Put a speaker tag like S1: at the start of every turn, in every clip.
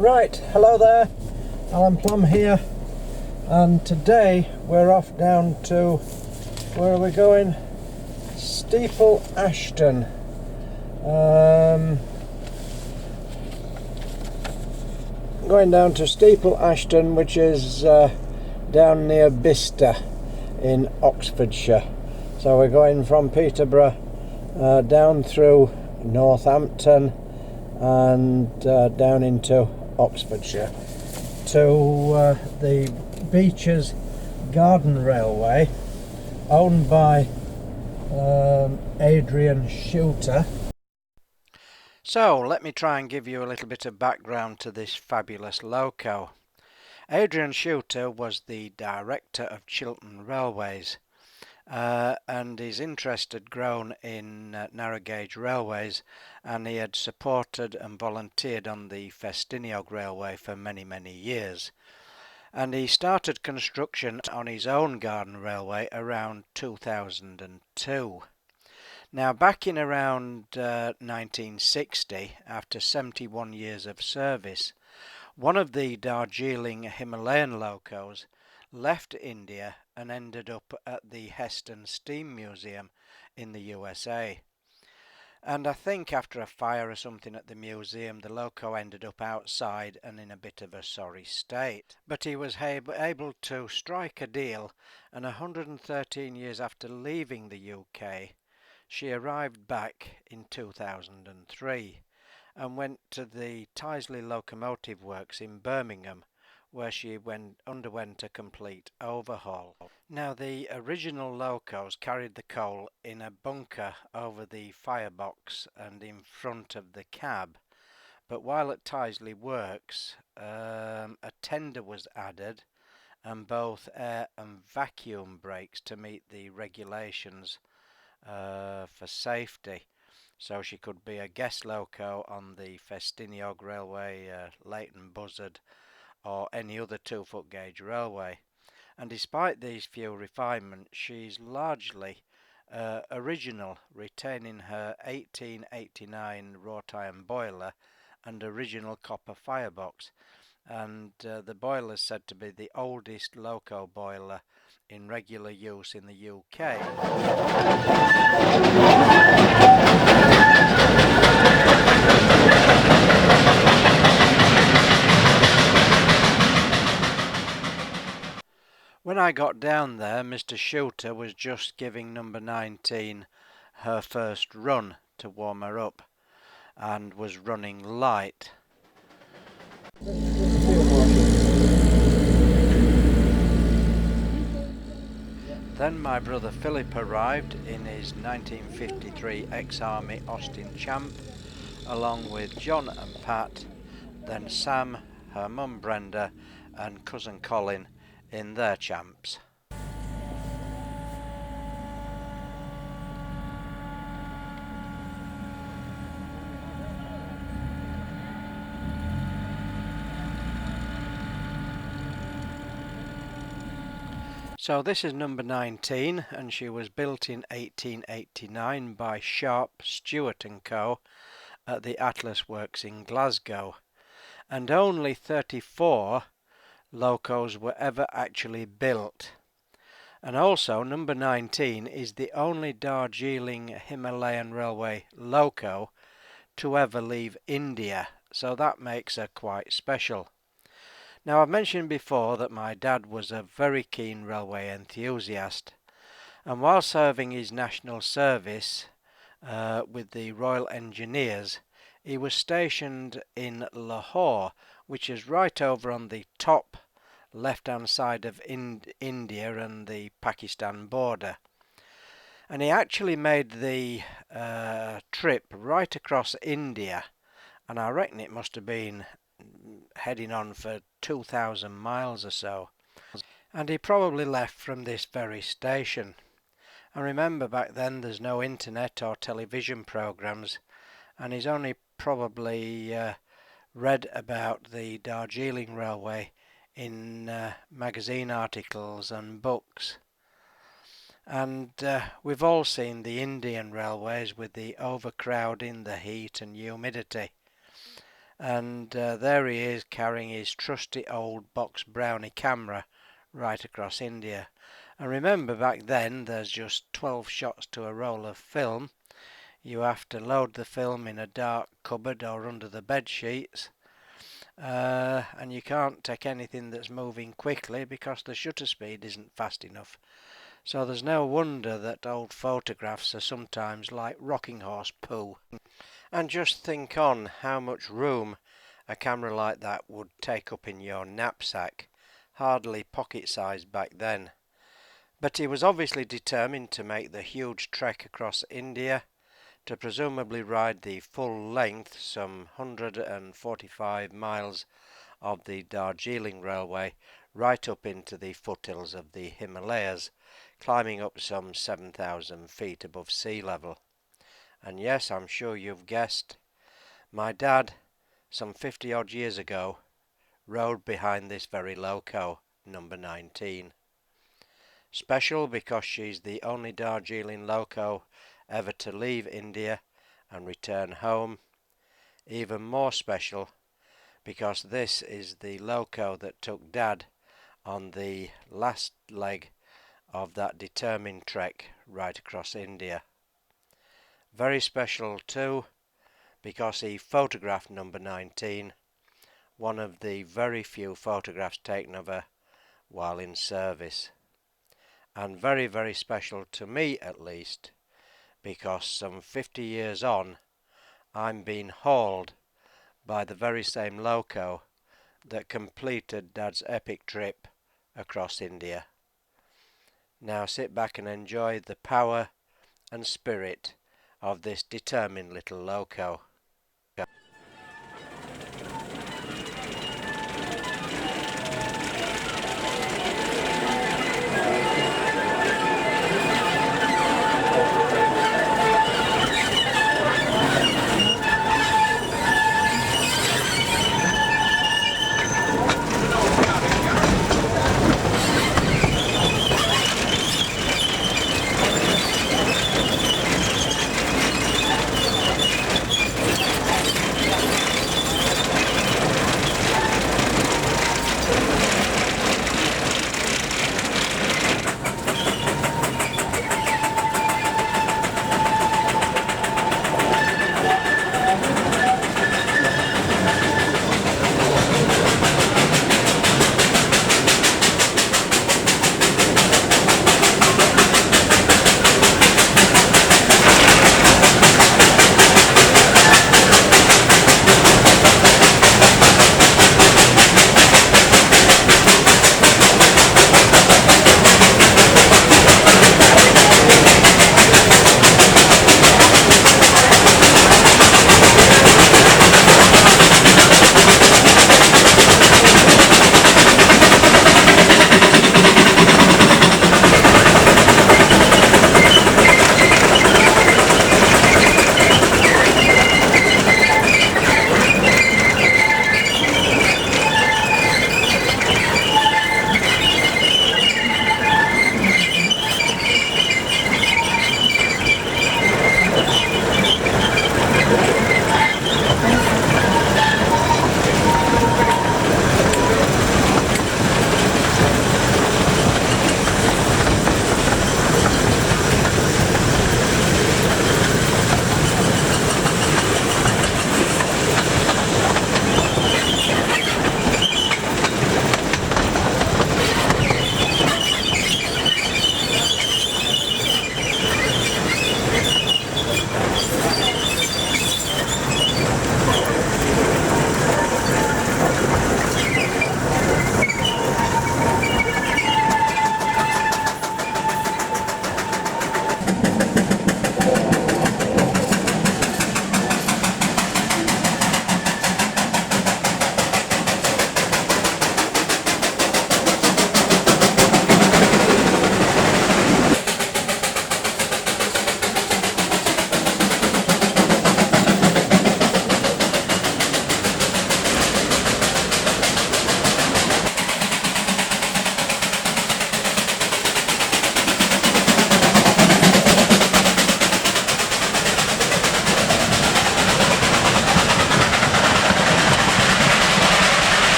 S1: Right, hello there, Alan Plum here, and today we're off down to, where are we going? Steeple Ashton. Going down to Steeple Ashton, which is down near Bicester in Oxfordshire. So we're going from Peterborough down through Northampton and down into Oxfordshire to the Beeches Railway, owned by Adrian Shooter. So let me try and give you a little bit of background to this fabulous loco. Adrian Shooter was the director of Chiltern Railways, and his interest had grown in narrow gauge railways, and he had supported and volunteered on the Festiniog Railway for many years. And he started construction on his own garden railway around 2002. Now, back in around 1960, after 71 years of service, one of the Darjeeling Himalayan locos left India and ended up at the Heston Steam Museum in the USA. And I think after a fire or something at the museum, the loco ended up outside and in a bit of a sorry state. But he was able to strike a deal, and 113 years after leaving the UK, she arrived back in 2003 and went to the Tyseley Locomotive Works in Birmingham, where she underwent a complete overhaul. Now, the original locos carried the coal in a bunker over the firebox and in front of the cab, but while at Tyseley Works, a tender was added and both air and vacuum brakes to meet the regulations for safety, so she could be a guest loco on the Festiniog Railway, Leighton Buzzard, or any other 2-foot gauge railway. And despite these few refinements, she's largely original, retaining her 1889 wrought iron boiler and original copper firebox, and the boiler is said to be the oldest loco boiler in regular use in the UK. When I got down there, Mr. Shooter was just giving number 19 her first run to warm her up, and was running light. Then my brother Philip arrived in his 1953 ex-army Austin Champ, along with John and Pat, then Sam, her mum Brenda, and cousin Colin in their champs. So this is number 19, and she was built in 1889 by Sharp, Stuart & Co. at the Atlas Works in Glasgow, and only 34 locos were ever actually built. And also number 19 is the only Darjeeling Himalayan Railway loco to ever leave India, so that makes her quite special. Now, I've mentioned before that my dad was a very keen railway enthusiast, and while serving his national service with the Royal Engineers, he was stationed in Lahore, which is right over on the top left-hand side of India and the Pakistan border. And he actually made the trip right across India, and I reckon it must have been heading on for 2,000 miles or so. And he probably left from this very station. And remember, back then there's no internet or television programs, and he's only probably read about the Darjeeling Railway in magazine articles and books. And we've all seen the Indian railways with the overcrowding, the heat and humidity. And there he is carrying his trusty old box brownie camera right across India. And remember, back then there's just 12 shots to a roll of film. You have to load the film in a dark cupboard or under the bed sheets, and you can't take anything that's moving quickly because the shutter speed isn't fast enough. So there's no wonder that old photographs are sometimes like rocking horse poo. And just think on how much room a camera like that would take up in your knapsack, hardly pocket-sized back then. But he was obviously determined to make the huge trek across India, to presumably ride the full length, some 145 miles of the Darjeeling Railway, right up into the foothills of the Himalayas, climbing up some 7,000 feet above sea level. And yes, I'm sure you've guessed, my dad, some 50 odd years ago, rode behind this very loco, number 19. Special because she's the only Darjeeling loco ever to leave India and return home. Even more special because this is the loco that took Dad on the last leg of that determined trek right across India. Very special too because he photographed number 19, one of the very few photographs taken of her while in service. And very, very special to me at least, because some 50 years on, I'm being hauled by the very same loco that completed Dad's epic trip across India. Now sit back and enjoy the power and spirit of this determined little loco.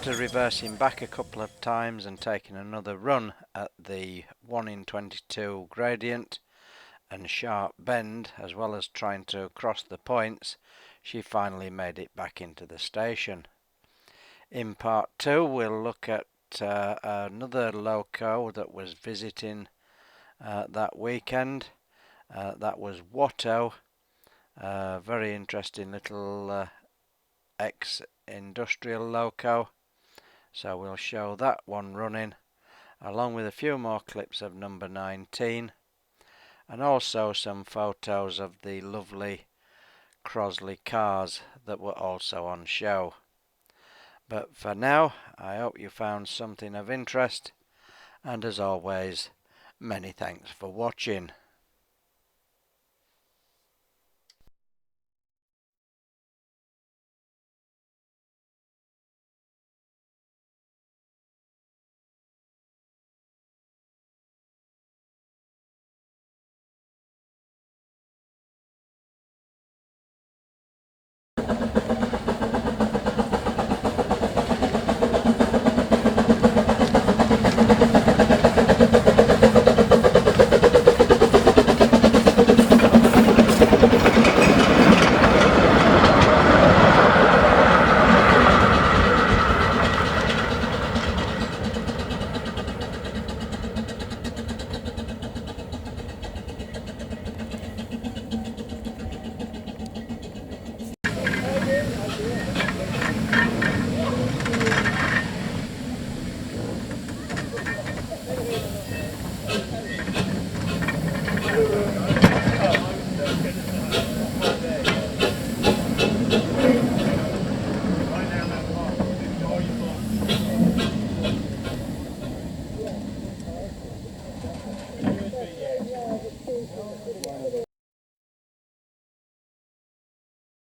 S1: After reversing back a couple of times and taking another run at the 1 in 22 gradient and sharp bend, as well as trying to cross the points, she finally made it back into the station. In part 2 we'll look at another loco that was visiting that weekend. That was Watto, very interesting little ex-industrial loco. So we'll show that one running, along with a few more clips of number 19, and also some photos of the lovely Crosley cars that were also on show. But for now, I hope you found something of interest, and as always, many thanks for watching.